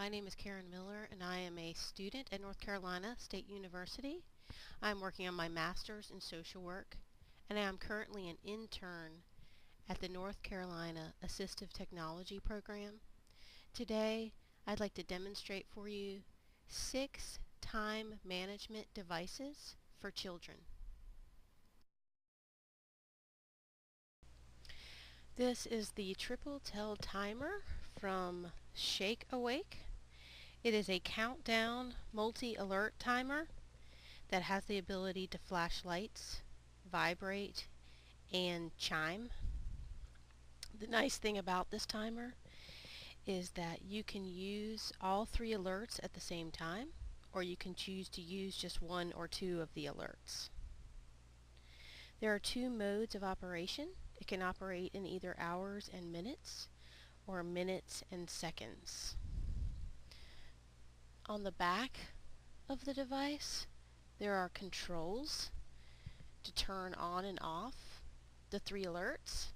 My name is Karen Miller and I am a student at North Carolina State University. I'm working on my master's in social work and I am currently an intern at the North Carolina Assistive Technology Program. Today I'd like to demonstrate for you 6 time management devices for children. This is the Triple Tell Timer from Shake Awake. It is a countdown multi-alert timer that has the ability to flash lights, vibrate, and chime. The nice thing about this timer is that you can use all 3 alerts at the same time, or you can choose to use just 1 or 2 of the alerts. There are 2 modes of operation. It can operate in either hours and minutes, or minutes and seconds. On the back of the device, there are controls to turn on and off the 3 alerts,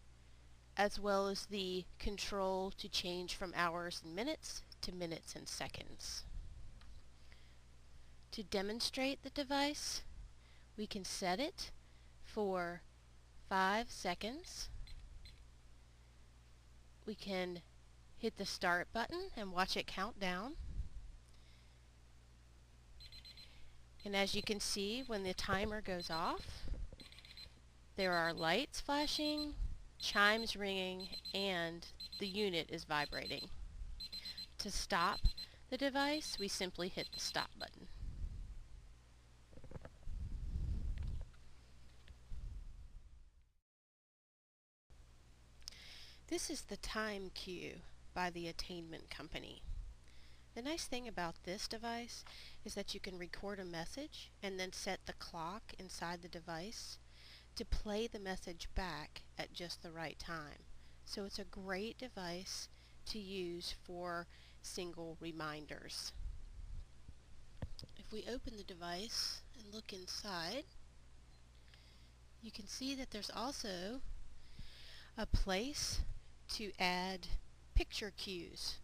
as well as the control to change from hours and minutes to minutes and seconds. To demonstrate the device, we can set it for 5 seconds. We can hit the start button and watch it count down. And as you can see, when the timer goes off, there are lights flashing, chimes ringing, and the unit is vibrating. To stop the device, we simply hit the stop button. This is the time cue by the Attainment Company. The nice thing about this device is that you can record a message and then set the clock inside the device to play the message back at just the right time. So it's a great device to use for single reminders. If we open the device and look inside, you can see that there's also a place to add picture cues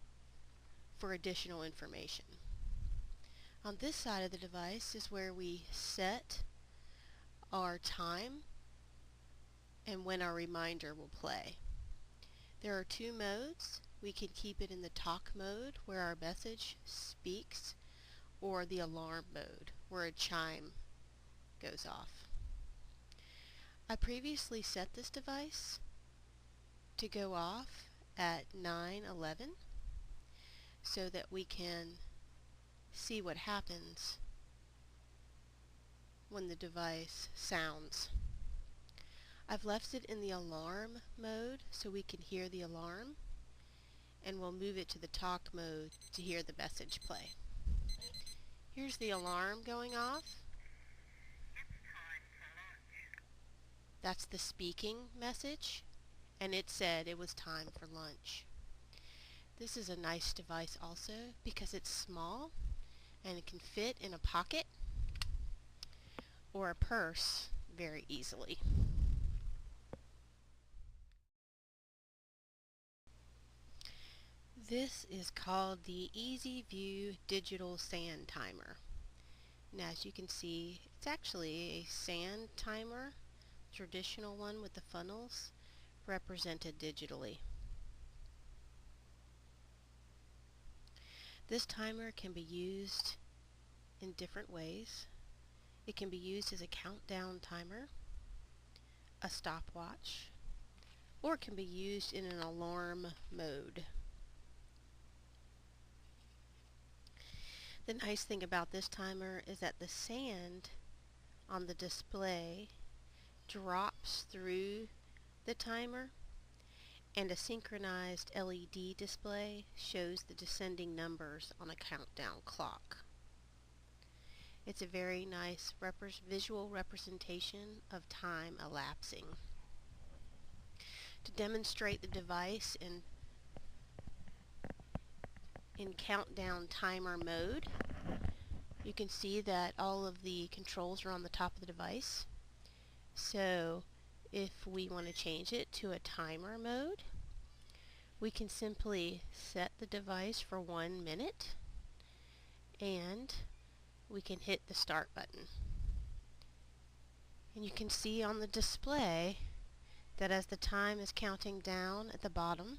for additional information. On this side of the device is where we set our time and when our reminder will play. There are 2 modes. We can keep it in the talk mode where our message speaks, or the alarm mode where a chime goes off. I previously set this device to go off at 9:11 so that we can see what happens when the device sounds. I've left it in the alarm mode so we can hear the alarm, and we'll move it to the talk mode to hear the message play. Here's the alarm going off. That's the speaking message, and it said it was time for lunch. This is a nice device also because it's small and it can fit in a pocket or a purse very easily. This is called the Easy View Digital Sand Timer. And as you can see, it's actually a sand timer, traditional one with the funnels, represented digitally. This timer can be used in different ways. It can be used as a countdown timer, a stopwatch, or it can be used in an alarm mode. The nice thing about this timer is that the sand on the display drops through the timer, and a synchronized LED display shows the descending numbers on a countdown clock. It's a very nice visual representation of time elapsing. To demonstrate the device in countdown timer mode, you can see that all of the controls are on the top of the device. So if we want to change it to a timer mode, we can simply set the device for 1 minute and we can hit the start button. And you can see on the display that as the time is counting down at the bottom,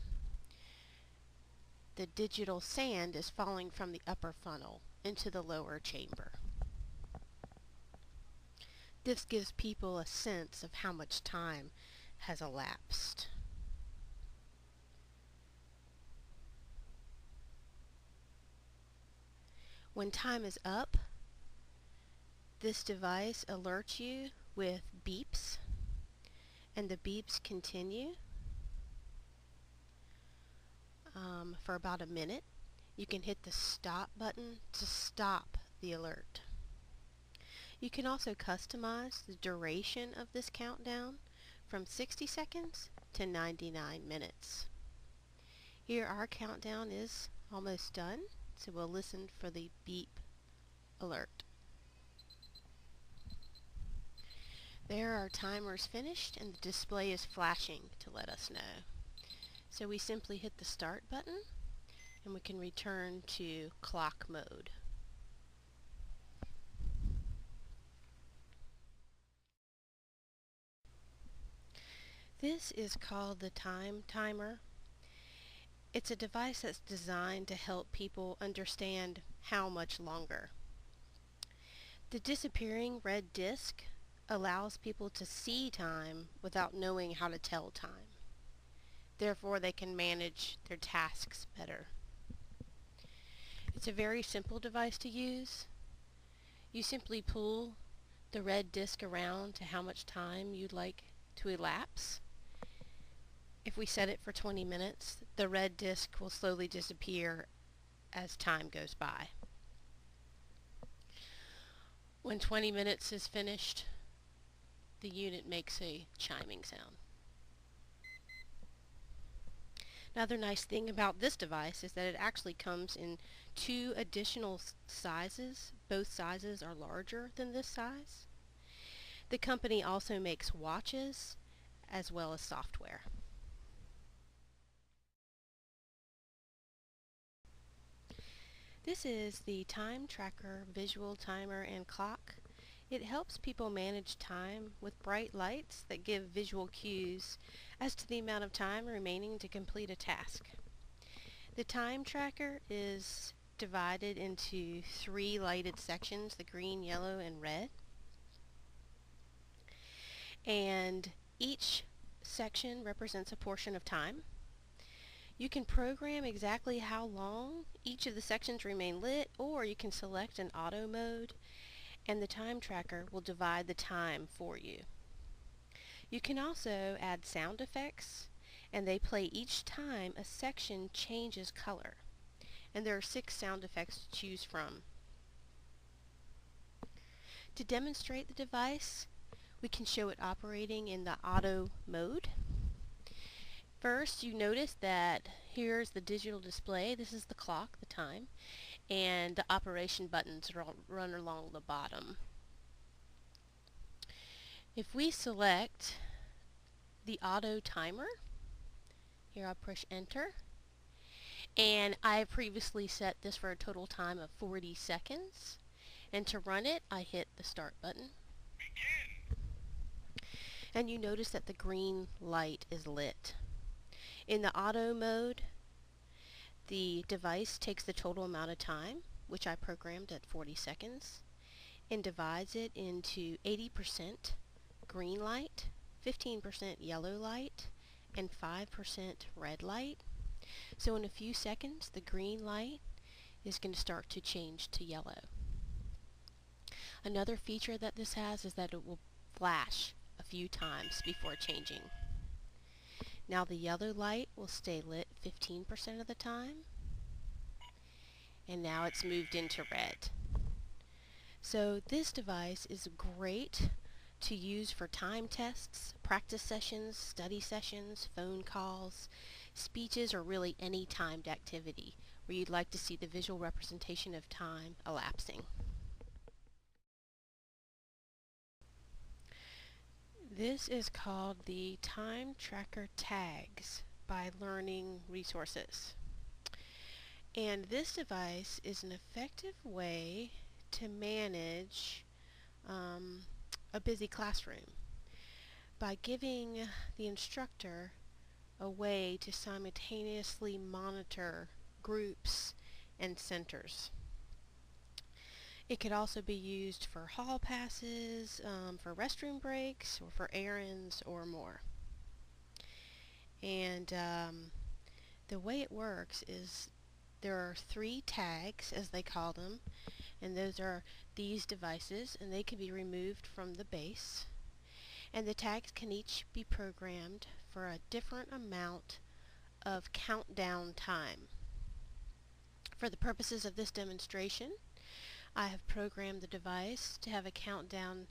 the digital sand is falling from the upper funnel into the lower chamber. This gives people a sense of how much time has elapsed. When time is up, this device alerts you with beeps, and the beeps continue for about a minute. You can hit the stop button to stop the alert. You can also customize the duration of this countdown from 60 seconds to 99 minutes. Here our countdown is almost done, so we'll listen for the beep alert. There our timer is finished and the display is flashing to let us know. So we simply hit the start button and we can return to clock mode. This is called the time timer. It's a device that's designed to help people understand how much longer. The disappearing red disc allows people to see time without knowing how to tell time. Therefore, they can manage their tasks better. It's a very simple device to use. You simply pull the red disc around to how much time you'd like to elapse. If we set it for 20 minutes, the red disc will slowly disappear as time goes by. When 20 minutes is finished, the unit makes a chiming sound. Another nice thing about this device is that it actually comes in 2 additional sizes. Both sizes are larger than this size. The company also makes watches as well as software. This is the Time Tracker Visual Timer and Clock. It helps people manage time with bright lights that give visual cues as to the amount of time remaining to complete a task. The time tracker is divided into 3 lighted sections, the green, yellow, and red. And each section represents a portion of time. You can program exactly how long each of the sections remain lit, or you can select an auto mode and the time tracker will divide the time for you. You can also add sound effects and they play each time a section changes color. And there are 6 sound effects to choose from. To demonstrate the device, we can show it operating in the auto mode. First, you notice that here's the digital display. This is the clock, the time, and the operation buttons run along the bottom. If we select the auto timer, here I push enter, and I previously set this for a total time of 40 seconds, and to run it I hit the start button. And you notice that the green light is lit. In the auto mode, the device takes the total amount of time, which I programmed at 40 seconds, and divides it into 80% green light, 15% yellow light, and 5% red light. So in a few seconds, the green light is going to start to change to yellow. Another feature that this has is that it will flash a few times before changing. Now the yellow light will stay lit 15% of the time, and now it's moved into red. So this device is great to use for time tests, practice sessions, study sessions, phone calls, speeches, or really any timed activity where you'd like to see the visual representation of time elapsing. This is called the Time Tracker Tags by learning resources. And this device is an effective way to manage a busy classroom by giving the instructor a way to simultaneously monitor groups and centers. It could also be used for hall passes, for restroom breaks, or for errands, or more. And the way it works is there are 3 tags, as they call them, and those are these devices, and they can be removed from the base. And the tags can each be programmed for a different amount of countdown time. For the purposes of this demonstration, I have programmed the device to have a countdown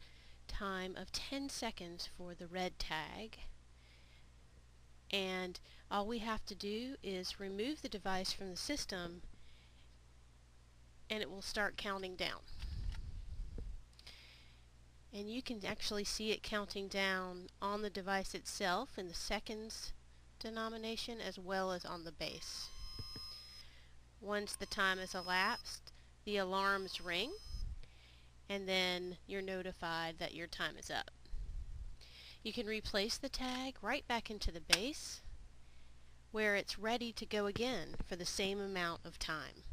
time of 10 seconds for the red tag, and all we have to do is remove the device from the system and it will start counting down. And you can actually see it counting down on the device itself in the seconds denomination as well as on the base. Once the time has elapsed, the alarms ring and then you're notified that your time is up. You can replace the tag right back into the base where it's ready to go again for the same amount of time.